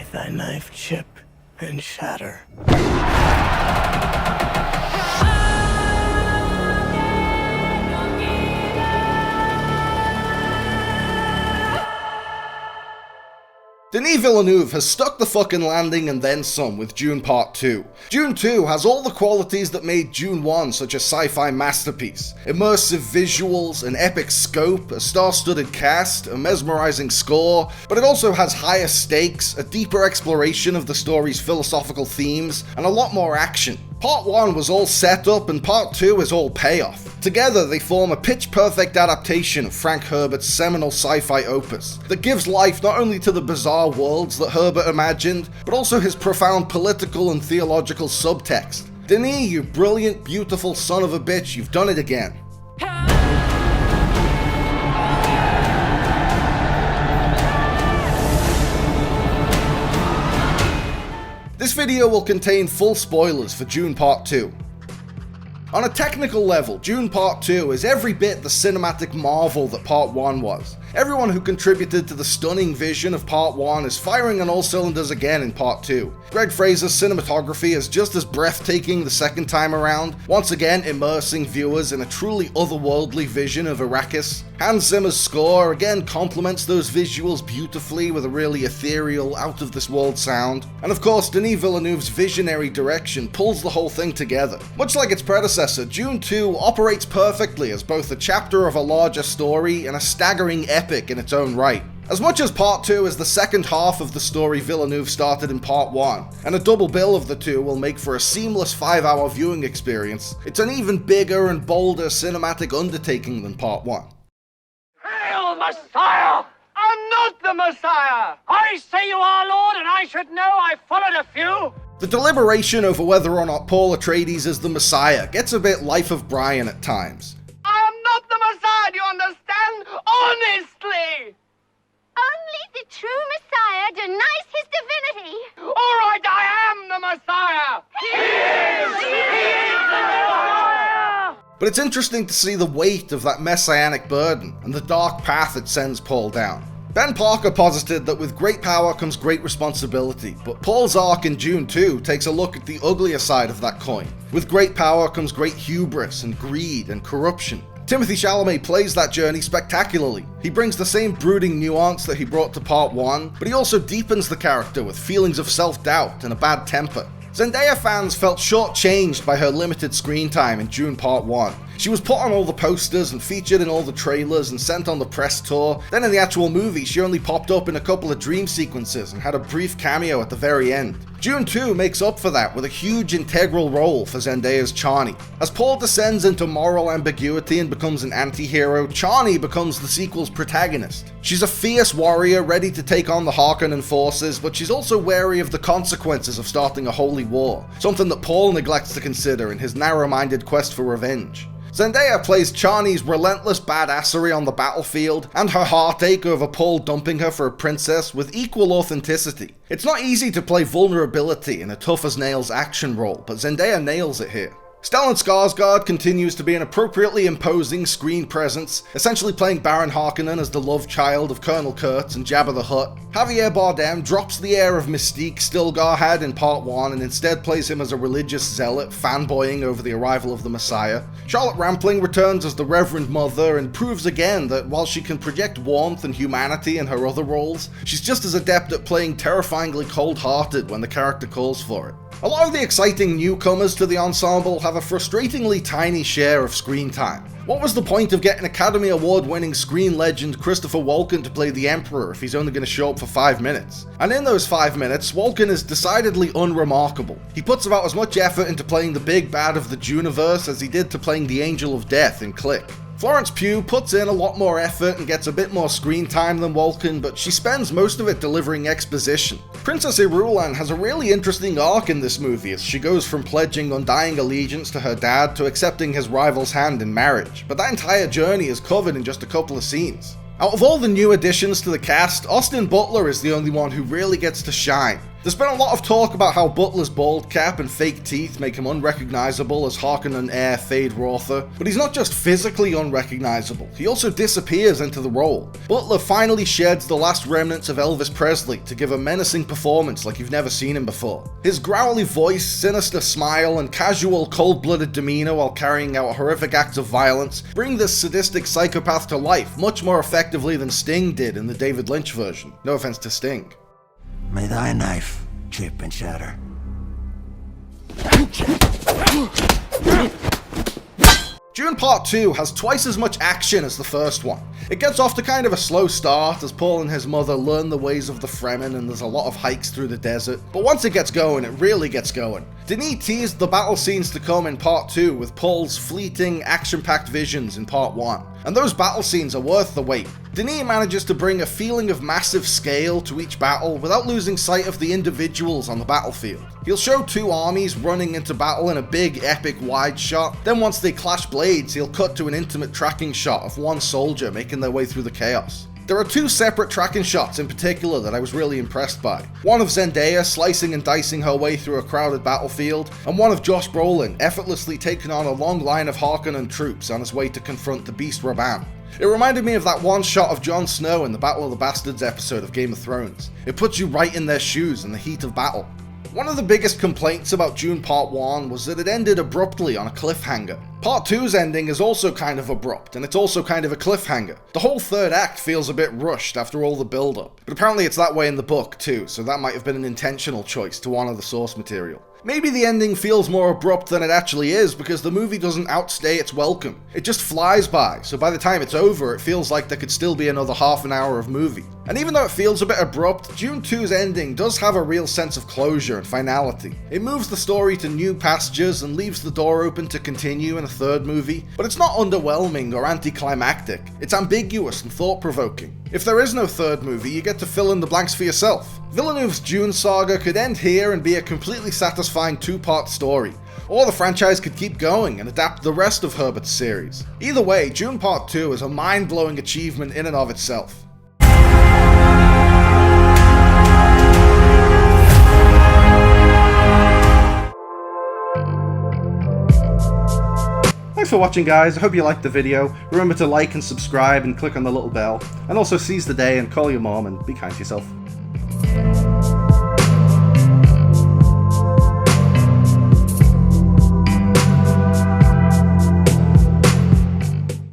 Take thy knife, chip, and shatter. Denis Villeneuve has stuck the fucking landing and then some with Dune Part 2. Dune 2 has all the qualities that made Dune 1 such a sci-fi masterpiece. Immersive visuals, an epic scope, a star-studded cast, a mesmerising score, but it also has higher stakes, a deeper exploration of the story's philosophical themes, and a lot more action. Part 1 was all set up and Part 2 is all payoff. Together they form a pitch-perfect adaptation of Frank Herbert's seminal sci-fi opus that gives life not only to the bizarre worlds that Herbert imagined, but also his profound political and theological subtext. Denis, you brilliant, beautiful son of a bitch, you've done it again. This video will contain full spoilers for Dune Part 2. On a technical level, Dune Part 2 is every bit the cinematic marvel that Part 1 was. Everyone who contributed to the stunning vision of Part 1 is firing on all cylinders again in Part 2. Greg Fraser's cinematography is just as breathtaking the second time around, once again immersing viewers in a truly otherworldly vision of Arrakis. Hans Zimmer's score again complements those visuals beautifully with a really ethereal, out-of-this-world sound. And of course, Denis Villeneuve's visionary direction pulls the whole thing together. Much like its predecessor, Dune 2 operates perfectly as both a chapter of a larger story and a staggering epic in its own right. As much as Part 2 is the second half of the story Villeneuve started in Part 1, and a double bill of the two will make for a seamless 5-hour viewing experience, it's an even bigger and bolder cinematic undertaking than Part 1. Hail, Messiah! I'm not the Messiah! I say you are, Lord, and I should know. I followed a few. The deliberation over whether or not Paul Atreides is the Messiah gets a bit Life of Brian at times. I am not the Messiah, do you understand? Honestly! Only the true Messiah denies his divinity. All right, I am the Messiah! He is the Messiah! But it's interesting to see the weight of that messianic burden and the dark path it sends Paul down. Ben Parker posited that with great power comes great responsibility, but Paul's arc in Dune 2 takes a look at the uglier side of that coin. With great power comes great hubris and greed and corruption. Timothée Chalamet plays that journey spectacularly. He brings the same brooding nuance that he brought to Part 1, but he also deepens the character with feelings of self-doubt and a bad temper. Zendaya fans felt shortchanged by her limited screen time in Dune Part 1. She was put on all the posters and featured in all the trailers and sent on the press tour. Then in the actual movie, she only popped up in a couple of dream sequences and had a brief cameo at the very end. Dune 2 makes up for that with a huge integral role for Zendaya's Chani. As Paul descends into moral ambiguity and becomes an anti-hero, Chani becomes the sequel's protagonist. She's a fierce warrior ready to take on the Harkonnen forces, but she's also wary of the consequences of starting a holy war, something that Paul neglects to consider in his narrow-minded quest for revenge. Zendaya plays Chani's relentless badassery on the battlefield and her heartache over Paul dumping her for a princess with equal authenticity. It's not easy to play vulnerability in a tough-as-nails action role, but Zendaya nails it here. Stellan Skarsgård continues to be an appropriately imposing screen presence, essentially playing Baron Harkonnen as the love child of Colonel Kurtz and Jabba the Hutt. Javier Bardem drops the air of mystique Stilgar had in Part 1 and instead plays him as a religious zealot fanboying over the arrival of the Messiah. Charlotte Rampling returns as the Reverend Mother and proves again that while she can project warmth and humanity in her other roles, she's just as adept at playing terrifyingly cold-hearted when the character calls for it. A lot of the exciting newcomers to the ensemble have a frustratingly tiny share of screen time. What was the point of getting Academy Award-winning screen legend Christopher Walken to play the Emperor if he's only going to show up for 5 minutes? And in those 5 minutes, Walken is decidedly unremarkable. He puts about as much effort into playing the big bad of the Duniverse as he did to playing the Angel of Death in Click. Florence Pugh puts in a lot more effort and gets a bit more screen time than Walken, but she spends most of it delivering exposition. Princess Irulan has a really interesting arc in this movie as she goes from pledging undying allegiance to her dad to accepting his rival's hand in marriage, but that entire journey is covered in just a couple of scenes. Out of all the new additions to the cast, Austin Butler is the only one who really gets to shine. There's been a lot of talk about how Butler's bald cap and fake teeth make him unrecognizable as Harkonnen heir Thade Rother, but he's not just physically unrecognizable, he also disappears into the role. Butler finally sheds the last remnants of Elvis Presley to give a menacing performance like you've never seen him before. His growly voice, sinister smile, and casual cold-blooded demeanor while carrying out horrific acts of violence bring this sadistic psychopath to life much more effectively than Sting did in the David Lynch version. No offense to Sting. May thy knife chip and shatter. Dune Part 2 has twice as much action as the first one. It gets off to kind of a slow start as Paul and his mother learn the ways of the Fremen and there's a lot of hikes through the desert, but once it gets going, it really gets going. Denis teased the battle scenes to come in Part 2 with Paul's fleeting, action-packed visions in Part 1, and those battle scenes are worth the wait. Denis manages to bring a feeling of massive scale to each battle without losing sight of the individuals on the battlefield. He'll show two armies running into battle in a big, epic wide shot, then once they clash blades, he'll cut to an intimate tracking shot of one soldier making their way through the chaos. There are two separate tracking shots in particular that I was really impressed by. One of Zendaya slicing and dicing her way through a crowded battlefield, and one of Josh Brolin effortlessly taking on a long line of Harkonnen troops on his way to confront the Beast Raban. It reminded me of that one shot of Jon Snow in the Battle of the Bastards episode of Game of Thrones. It puts you right in their shoes in the heat of battle. One of the biggest complaints about Dune Part 1 was that it ended abruptly on a cliffhanger. Part 2's ending is also kind of abrupt, and it's also kind of a cliffhanger. The whole third act feels a bit rushed after all the build-up, but apparently it's that way in the book too, so that might have been an intentional choice to honour the source material. Maybe the ending feels more abrupt than it actually is because the movie doesn't outstay its welcome. It just flies by, so by the time it's over, it feels like there could still be another half an hour of movie. And even though it feels a bit abrupt, Dune 2's ending does have a real sense of closure and finality. It moves the story to new pastures and leaves the door open to continue in a third movie, but it's not underwhelming or anticlimactic. It's ambiguous and thought-provoking. If there is no third movie, you get to fill in the blanks for yourself. Villeneuve's Dune saga could end here and be a completely satisfying two-part story, or the franchise could keep going and adapt the rest of Herbert's series. Either way, Dune Part 2 is a mind-blowing achievement in and of itself. Thanks for watching, guys. I hope you liked the video. Remember to like and subscribe and click on the little bell. And also seize the day and call your mom and be kind to yourself.